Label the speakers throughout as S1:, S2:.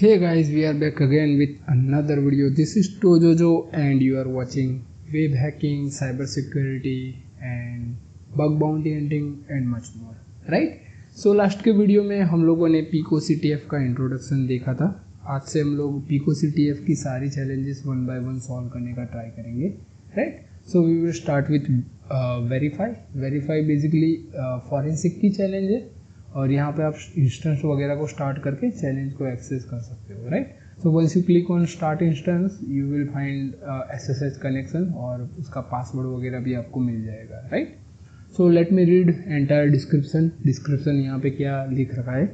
S1: Hey guys, we are back again with another video. This is Tojojo and you are watching web hacking, cyber security and bug bounty hunting and much more. Right? So last के video में हम लोगों ने Pico CTF का introduction देखा था. आज से हम लोग Pico CTF की सारी challenges one by one solve करने का ट्राई करेंगे. Right? So we will start with verify basically forensic की चैलेंज है और यहाँ पे आप इंस्टेंस वगैरह को स्टार्ट करके चैलेंज को एक्सेस कर सकते हो. Right? So once you click on start instance you will find SSH connection और उसका पासवर्ड वगैरह भी आपको मिल जाएगा. Right? So let me read entire description यहाँ पे क्या लिख रखा है.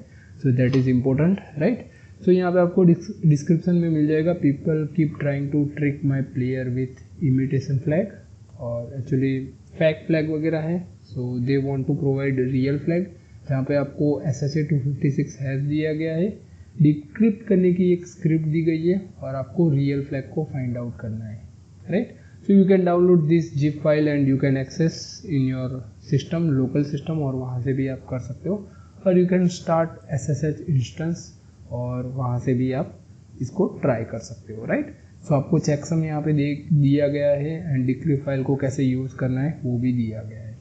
S1: So that is important. Right? So यहाँ पे आपको डिस्क्रिप्शन में मिल जाएगा people keep trying to trick my player with imitation flag और एक्चुअली फेक फ्लैग वगैरह है. So they want to provide real flag जहाँ पे आपको SSH 256 हैश दिया गया है. डिक्रिप्ट करने की एक स्क्रिप्ट दी गई है और आपको रियल फ्लैग को फाइंड आउट करना है. Right? So you can download this zip file and you can access in your system, local system, और वहाँ से भी आप कर सकते हो. और you can start SSH instance और वहाँ से भी आप इसको ट्राई कर सकते हो. राइट? सो आपको चेकसम यहाँ पे दिया गया है एंड डिक्रिप्ट फाइल को कैसे यूज़ करना है वो भी दिया गया है.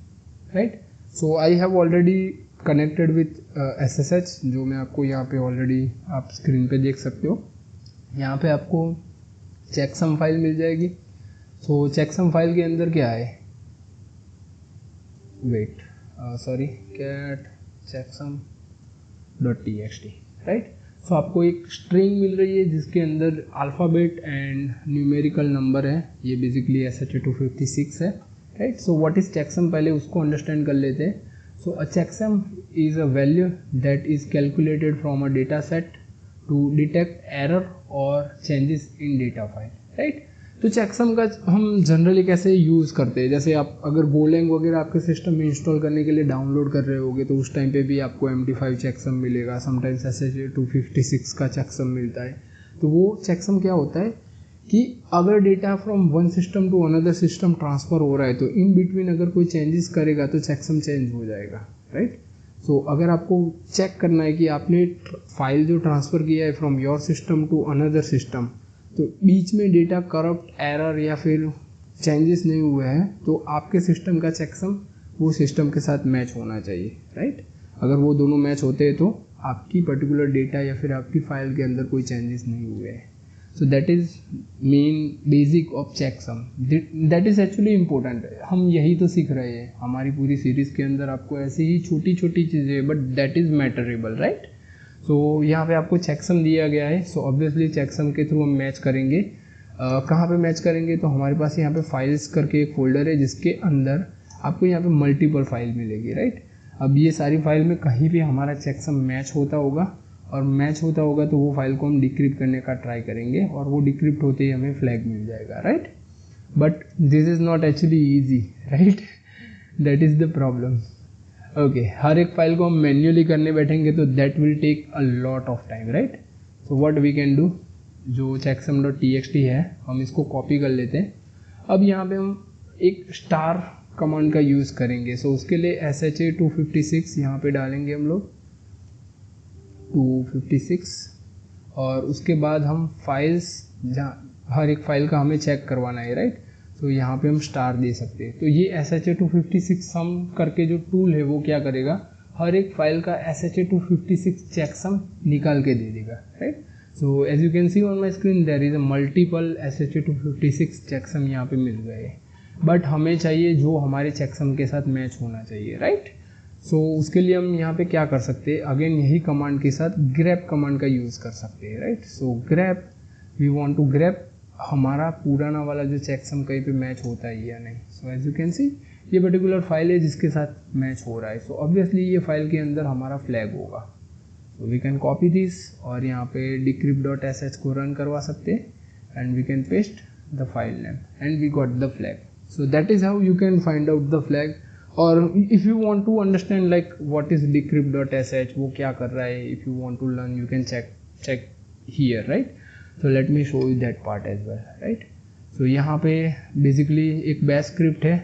S1: Right? So I have already connected with SSH जो मैं आपको यहाँ पे ऑलरेडी आप स्क्रीन पे देख सकते हो. यहाँ पे आपको चेकसम फाइल मिल जाएगी. सो चेकसम फाइल के अंदर क्या है, wait sorry cat checksum .txt. Right? So आपको एक स्ट्रिंग मिल रही है जिसके अंदर अल्फ़ाबेट एंड न्यूमेरिकल नंबर है. ये बेसिकली SSH 256 है. Right? So what is checksum, पहले उसको अंडरस्टैंड कर लेते हैं. So a checksum is a value that is calculated from a data set to detect error or changes in data file. Right? तो checksum का हम generally कैसे यूज़ करते हैं, जैसे आप अगर गोलैंग वगैरह आपके सिस्टम में इंस्टॉल करने के लिए डाउनलोड कर रहे होगे तो उस टाइम पे भी आपको MD5 checksum मिलेगा. समटाइम्स SSH 256 का checksum मिलता है. तो वो checksum क्या होता है कि अगर data from one system to another system transfer हो रहा है तो इन बिटवीन अगर कोई चेंजेस करेगा तो चेकसम चेंज हो जाएगा. राइट? सो अगर आपको चेक करना है कि आपने फाइल जो ट्रांसफ़र किया है from your system to another system तो बीच में डेटा करप्ट, एरर या फिर चेंजेस नहीं हुए हैं तो आपके सिस्टम का चेकसम वो सिस्टम के साथ मैच होना चाहिए. राइट? अगर वो दोनों मैच होते हैं तो आपकी पर्टिकुलर डेटा या फिर आपकी फाइल के अंदर कोई चेंजेस नहीं हुए हैं. So that is main basic of checksum. That is actually important. हम यही तो सीख रहे हैं हमारी पूरी सीरीज़ के अंदर. आपको ऐसी ही छोटी छोटी चीज़ें but that is matterable. Right? So यहाँ पे आपको checksum दिया गया है. सो ऑब्वियसली checksum के थ्रू हम मैच करेंगे. कहाँ पे मैच करेंगे, तो हमारे पास यहाँ पे फाइल्स करके एक फोल्डर है जिसके अंदर आपको यहाँ पे मल्टीपल फाइल मिलेगी. राइट? अब ये सारी फाइल में कहीं भी हमारा checksum मैच होता होगा और मैच होता होगा तो वो फाइल को हम डिक्रिप्ट करने का ट्राई करेंगे और वो डिक्रिप्ट होते ही हमें फ्लैग मिल जाएगा. Right? But this is not actually easy. Right? That is the problem. Okay, हर एक फाइल को हम मैन्युअली करने बैठेंगे तो that will take a lot of time. Right? So what we can do, जो checksum.txt है हम इसको कॉपी कर लेते हैं. अब यहाँ पे हम एक स्टार कमांड का यूज़ करेंगे. सो उसके लिए SSH 256 यहाँ पे डालेंगे हम लोग 256 और उसके बाद हम फाइल्स जहाँ हर एक फाइल का हमें चेक करवाना है. राइट? तो यहाँ पे हम स्टार दे सकते हैं. तो ये SSH 256 सम करके जो टूल है वो क्या करेगा, हर एक फाइल का SSH 256 checksum निकाल के दे देगा. Right? So as you can see on my screen there is a multiple SSH 256 checksum यहाँ पे मिल गए. बट हमें चाहिए जो हमारे checksum के साथ मैच होना चाहिए. राइट? सो उसके लिए हम यहाँ पे क्या कर सकते हैं, अगेन यही कमांड के साथ grep कमांड का यूज़ कर सकते हैं. Right? So grep we want to grep हमारा पुराना वाला जो checksum कहीं पे मैच होता है या नहीं. So as you can see ये पर्टिकुलर फाइल है जिसके साथ मैच हो रहा है. सो ऑब्वियसली ये फाइल के अंदर हमारा फ्लैग होगा. So we can copy this और यहाँ पे decrypt.sh को रन करवा सकते हैं and we can paste the file name and we got the flag. So that is how you can find out the flag. और if you want to understand like what is decrypt.sh, वो क्या कर रहा है, if you want to learn you can check here. Right? So let me show you that part as well. Right? So यहाँ पे basically एक bash script है.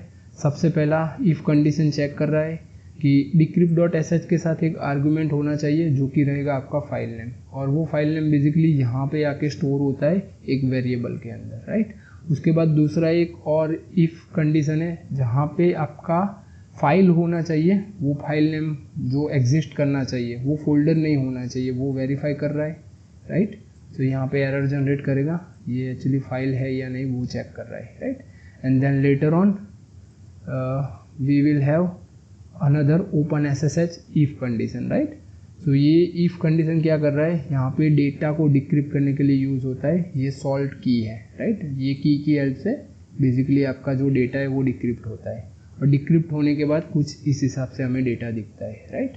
S1: सबसे पहला इफ़ कंडीशन चेक कर रहा है कि decrypt.sh के साथ एक आर्गुमेंट होना चाहिए जो कि रहेगा आपका फाइल नेम, और वो फाइल नेम बेसिकली यहाँ पे आके स्टोर होता है एक वेरिएबल के अंदर, राइट। उसके बाद दूसरा एक और इफ़ कंडीशन है जहाँ पे आपका फाइल होना चाहिए, वो फाइल नेम जो एग्जिस्ट करना चाहिए, वो फोल्डर नहीं होना चाहिए, वो वेरीफाई कर रहा है, राइट। तो यहाँ पे एरर जनरेट करेगा, ये एक्चुअली फाइल है या नहीं वो चेक कर रहा है, right. And then later on we will have another open SSH if condition, right. तो ये इफ कंडीशन क्या कर रहा है, यहाँ पे डेटा को डिक्रिप्ट करने के लिए यूज होता है, ये सॉल्ट की है, राइट। ये की हेल्प से बेसिकली आपका जो डेटा है वो डिक्रिप्ट होता है, और डिक्रिप्ट होने के बाद कुछ इस हिसाब से हमें डेटा दिखता है, राइट।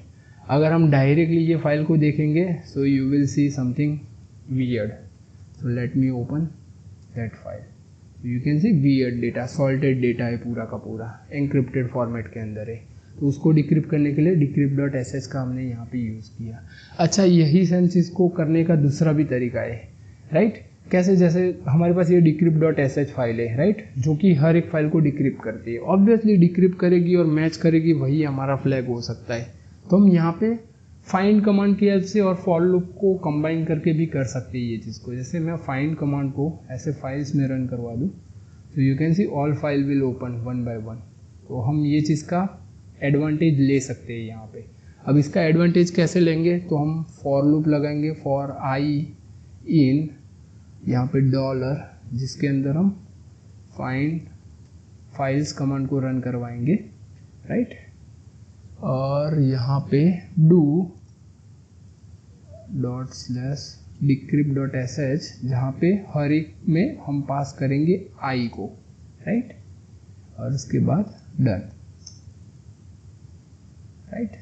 S1: अगर हम डायरेक्टली ये फाइल को देखेंगे so you will see something weird. So let me open that file, you can C weird data, salted data है पूरा का पूरा, एनक्रिप्टेड फॉर्मेट के अंदर है। तो उसको डिक्रिप्ट करने के लिए decrypt.sh का हमने यहाँ पे यूज़ किया। अच्छा, यही सेम चीज़ को करने का दूसरा भी तरीका है, राइट। कैसे, जैसे हमारे पास ये decrypt.sh फाइल है, राइट, जो कि हर एक फाइल को डिक्रिप्ट करती है। ऑब्वियसली डिक्रिप्ट करेगी और मैच करेगी, वही हमारा फ्लैग हो सकता है। तो हम यहाँ पे फाइंड कमांड की हेल्प से और फॉर लूप को कंबाइन करके भी कर सकते हैं ये चीज़ को। जैसे मैं फाइंड कमांड को ऐसे फाइल्स में रन करवा दूँ तो you can see all file will open one by one. तो हम ये चीज़ का एडवांटेज ले सकते हैं यहाँ पे। अब इसका एडवांटेज कैसे लेंगे, तो हम फॉर लूप लगाएंगे फॉर आई इन यहाँ पे डॉलर, जिसके अंदर हम फाइंड फाइल्स कमांड को रन करवाएंगे, राइट। और यहाँ पे डू ./decrypt.sh, जहाँ पे हर एक में हम पास करेंगे आई को, राइट, और उसके बाद done, right.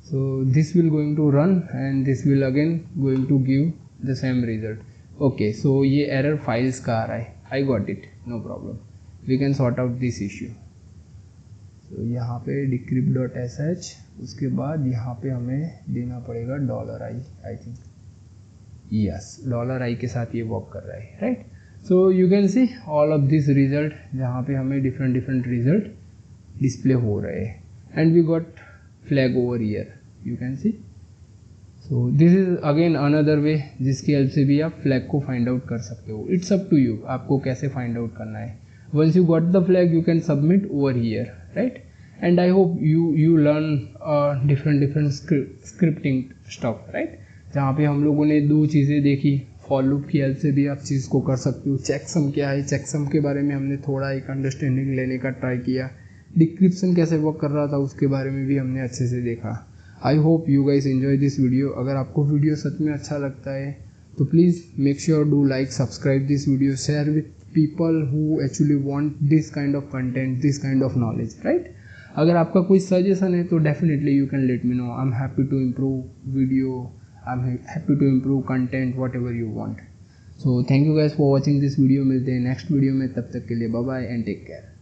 S1: So this will going to run and this will again going to give the same result. Okay, so ये error files का आ रहा है, I got it, no problem, we can sort out this issue. So यहाँ पे decrypt.sh, उसके बाद यहाँ पे हमें देना पड़ेगा $i, I think, yes, $i के साथ ये वर्क कर रहा है, right. So you can see all of this result, जहाँ पे हमें different result display हो रहे हैं, and we got flag over here, you can see. So this is again another way जिसकी हेल्प से भी आप फ्लैग को फाइंड आउट कर सकते हो। इट्स अप टू यू, आपको कैसे फाइंड आउट करना है। Once you got the flag you can submit over here, right. And I hope you learn different scripting stuff, right, जहाँ पे हम लोगों ने दो चीज़ें देखी। फॉर लूप की हेल्प से भी आप चीज़ को कर सकते हो। चेकसम क्या है, चेकसम के बारे में हमने थोड़ा एक अंडरस्टैंडिंग लेने का ट्राई किया। डिक्रिप्शन कैसे वर्क कर रहा था उसके बारे में भी हमने अच्छे से देखा। I hope you guys enjoy this video. अगर आपको वीडियो सच में अच्छा लगता है तो please make sure do like, subscribe this video, share with people who actually want this kind of content, this kind of knowledge, right. अगर आपका कोई सजेशन है तो definitely you can let me know. I am happy to improve video, I am happy to improve content, whatever you want. So thank you guys for watching this video. मिलते हैं next video में, तब तक के लिए bye bye and take care.